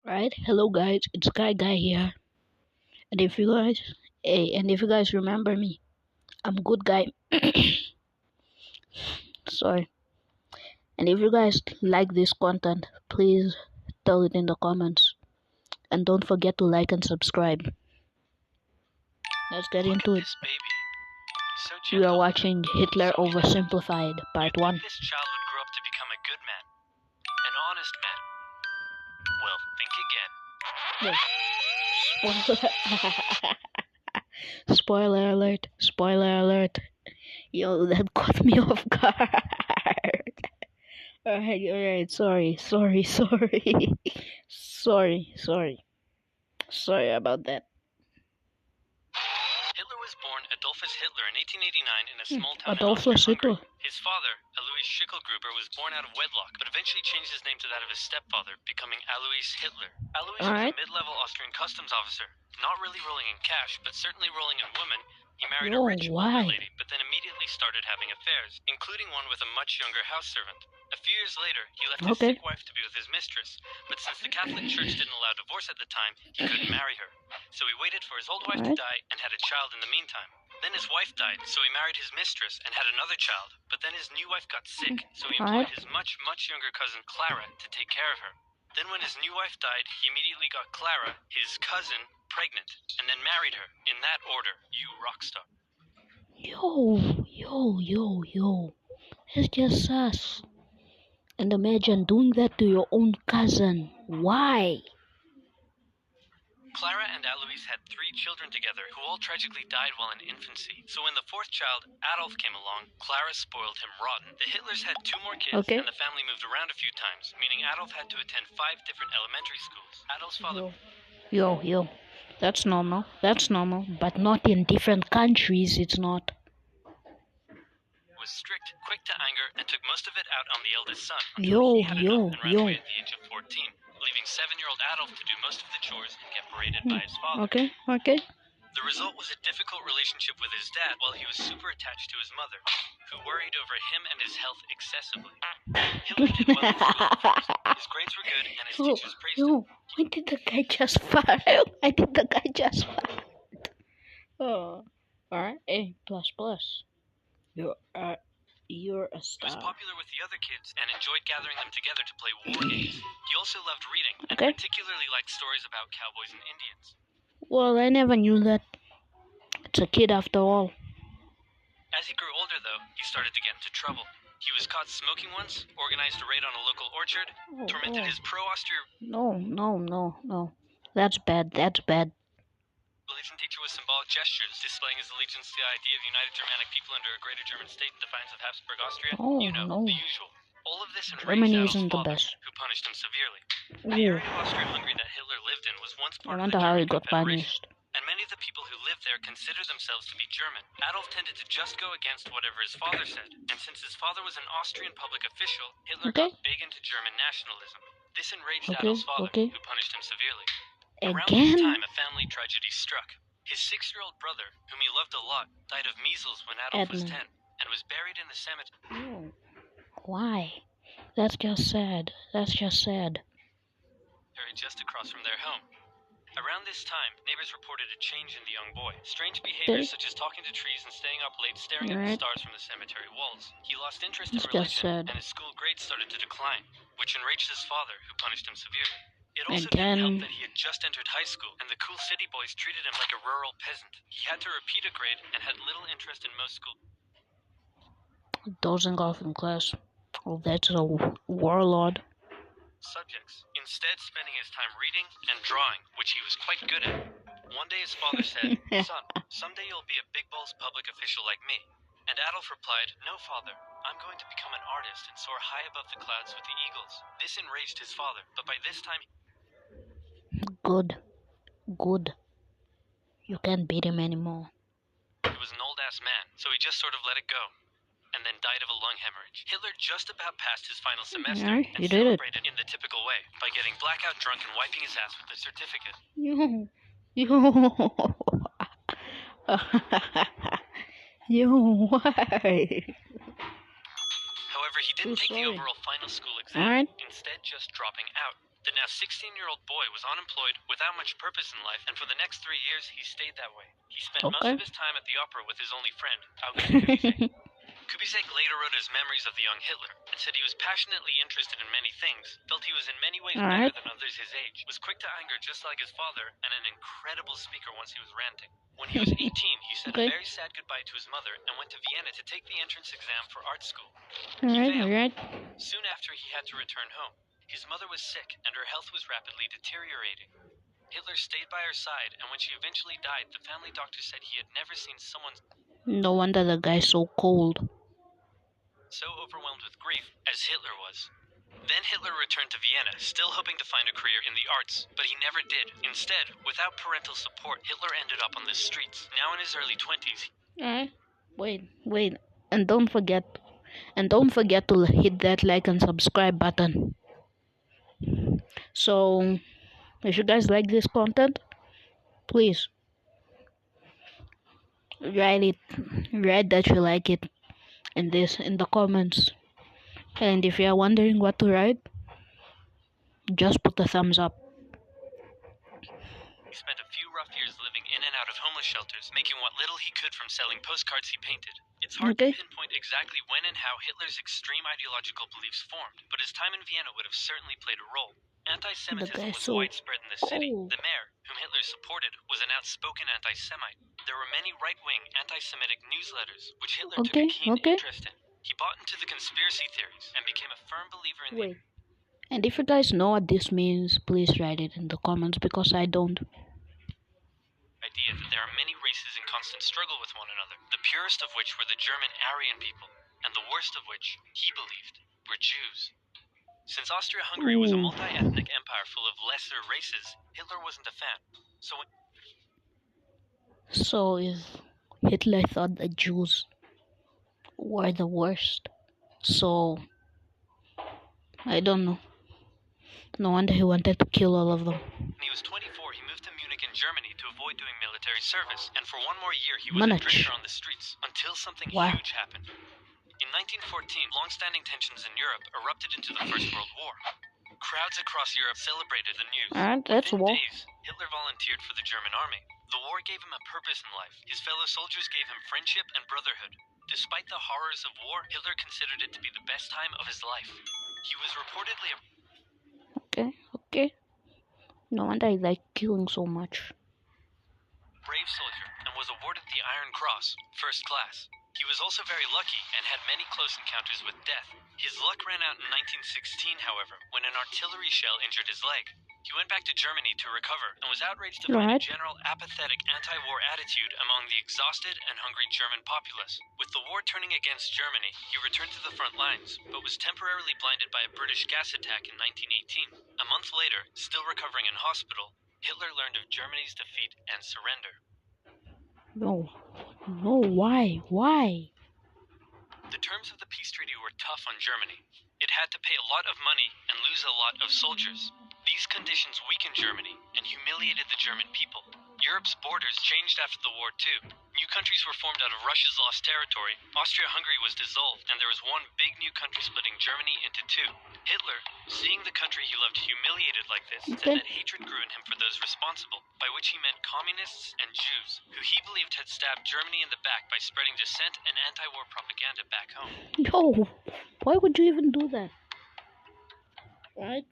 Right? Hello guys, it's Guy here. And if you guys remember me, I'm good guy. Sorry. And if you guys like this content, please tell it in the comments. And don't forget to like and subscribe. Let's get into it. We are watching Hitler Oversimplified, Part 1. This child would grow up to become a good man. An honest man. Well, think again. Spoiler alert. Spoiler alert. Yo, that caught me off guard. Alright. Sorry. Sorry about that. Hitler was born Adolphus Hitler in 1889 in a small town Adolphus in Hitler. Austria-Hungary. His father, Alois Schicklgruber, was born out of wedlock, but eventually changed his name to that of his stepfather, becoming Alois Hitler. Alois was a mid-level Austrian customs officer, not really rolling in cash, but certainly rolling in women. He married a rich older lady, but then immediately started having affairs, including one with a much younger house servant. A few years later, he left his sick wife to be with his mistress, but since the Catholic Church didn't allow divorce at the time, he couldn't marry her. So he waited for his old wife to die and had a child in the meantime. Then his wife died, so he married his mistress and had another child, but then his new wife got sick, so he employed his much younger cousin Clara to take care of her. Then when his new wife died, he immediately got Clara, his cousin, pregnant, and then married her, in that order, you rock star. Yo. It's just sus. And imagine doing that to your own cousin. Why? Clara and Alois had 3 children together, who all tragically died while in infancy. So when the 4th child, Adolf, came along, Clara spoiled him rotten. The Hitlers had 2 more kids, and the family moved around a few times, meaning Adolf had to attend 5 different elementary schools. Adolf's father... Yo. That's normal. But not in different countries, it's not. Was strict, quick to anger, and took most of it out on the eldest son. Yo. At the age of 14, leaving 7-year-old Adolf to do most of the chores and get berated by his father. Okay. The result was a difficult relationship with his dad, while he was super attached to his mother, who worried over him and his health excessively. Hitler did well in school. His grades were good, and his teachers praised him. Why did the guy just fart? Oh. Alright, A++. You're a star. He was popular with the other kids and enjoyed gathering them together to play war games. He also loved reading, and particularly liked stories about cowboys and Indians. Well, I never knew that. It's a kid after all. As he grew older, though, he started to get into trouble. He was caught smoking once, organized a raid on a local orchard, tormented his pro-Austria... No. That's bad. Religion teacher with symbolic gestures, displaying his allegiance to the idea of united Germanic people under a greater German state in defiance of Habsburg Austria. The usual. All of this enraged Adolf's father, who punished him severely. The area of Austria-Hungary that Hitler lived in was once part of the German Confederation, and many of the people who lived there considered themselves to be German. Adolf tended to just go against whatever his father said, and since his father was an Austrian public official, Hitler got big into German nationalism. This enraged Adolf's father, who punished him severely. Around this time, a family tragedy struck. His 6-year-old brother, whom he loved a lot, died of measles when Adolf was 10, and was buried in the cemetery. Why? That's just sad. Just across from their home. Around this time, neighbors reported a change in the young boy. Strange behaviors such as talking to trees and staying up late staring at the stars from the cemetery walls. He lost interest in religion, and his school grades started to decline, which enraged his father, who punished him severely. It also didn't help that he had just entered high school, and the cool city boys treated him like a rural peasant. He had to repeat a grade and had little interest in most school. Dozing off in class. Oh, that's a warlord. Subjects, instead spending his time reading and drawing, which he was quite good at. One day his father said, "Son, someday you'll be a big balls public official like me." And Adolf replied, "No, father, I'm going to become an artist and soar high above the clouds with the eagles." This enraged his father, but by this time... Good. You can't beat him anymore. He was an old-ass man, so he just sort of let it go, and then died of a lung hemorrhage. Hitler just about passed his final semester and celebrated in the typical way, by getting blackout drunk and wiping his ass with the certificate. Why? However, he didn't take the overall final school exam, instead just dropping out. The now 16-year-old boy was unemployed, without much purpose in life, and for the next 3 years he stayed that way. He spent most of his time at the opera with his only friend, August Kubizek. Kubizek later wrote his memories of the young Hitler and said he was passionately interested in many things, felt he was in many ways better than others his age, was quick to anger just like his father, and an incredible speaker once he was ranting. When he was 18, he said a very sad goodbye to his mother and went to Vienna to take the entrance exam for art school. He failed. Soon after, he had to return home. His mother was sick, and her health was rapidly deteriorating. Hitler stayed by her side, and when she eventually died, the family doctor said he had never seen someone... No wonder the guy's so cold. So overwhelmed with grief as Hitler was. Then Hitler returned to Vienna, still hoping to find a career in the arts, but he never did. Instead, without parental support, Hitler ended up on the streets. Now in his early 20s. Wait, and don't forget to hit that like and subscribe button. So, if you guys like this content, please write that you like it in the comments. And if you are wondering what to write, just put a thumbs up. He spent a few rough years living in and out of homeless shelters, making what little he could from selling postcards he painted. It's hard to pinpoint exactly when and how Hitler's extreme ideological beliefs formed, but his time in Vienna would have certainly played a role. Anti-Semitism was widespread in the city. The mayor, whom Hitler supported, was an outspoken anti-Semite. There were many right-wing anti-Semitic newsletters, which Hitler took a keen interest in. He bought into the conspiracy theories and became a firm believer in the... And if you guys know what this means, please write it in the comments, because I don't. Idea that there are many races in constant struggle with one another, the purest of which were the German Aryan people, and the worst of which, he believed, were Jews. Since Austria-Hungary was a multi-ethnic empire full of lesser races, Hitler wasn't a fan. So if Hitler thought the Jews were the worst, so I don't know. No wonder he wanted to kill all of them. When he was 24, he moved to Munich in Germany to avoid doing military service, and for one more year he was a drinker on the streets, until something huge happened. In 1914, long-standing tensions in Europe erupted into the First World War. Crowds across Europe celebrated the news. Within days, Hitler volunteered for the German army. The war gave him a purpose in life. His fellow soldiers gave him friendship and brotherhood. Despite the horrors of war, Hitler considered it to be the best time of his life. He was reportedly a... Okay. No wonder I like killing so much. Brave soldier, and was awarded the Iron Cross, first class. He was also very lucky and had many close encounters with death. His luck ran out in 1916, however, when an artillery shell injured his leg. He went back to Germany to recover and was outraged to find a general apathetic anti-war attitude among the exhausted and hungry German populace. With the war turning against Germany, he returned to the front lines, but was temporarily blinded by a British gas attack in 1918. A month later, still recovering in hospital, Hitler learned of Germany's defeat and surrender. No, why? The terms of the peace treaty were tough on Germany. It had to pay a lot of money and lose a lot of soldiers. These conditions weakened Germany and humiliated the German people. Europe's borders changed after the war too. New countries were formed out of Russia's lost territory. Austria-Hungary was dissolved, and there was one big new country splitting Germany into two. Hitler, seeing the country he loved humiliated like this, said that hatred grew in him for those responsible, by which he meant communists and Jews, who he believed had stabbed Germany in the back by spreading dissent and anti-war propaganda back home. No, why would you even do that? Right?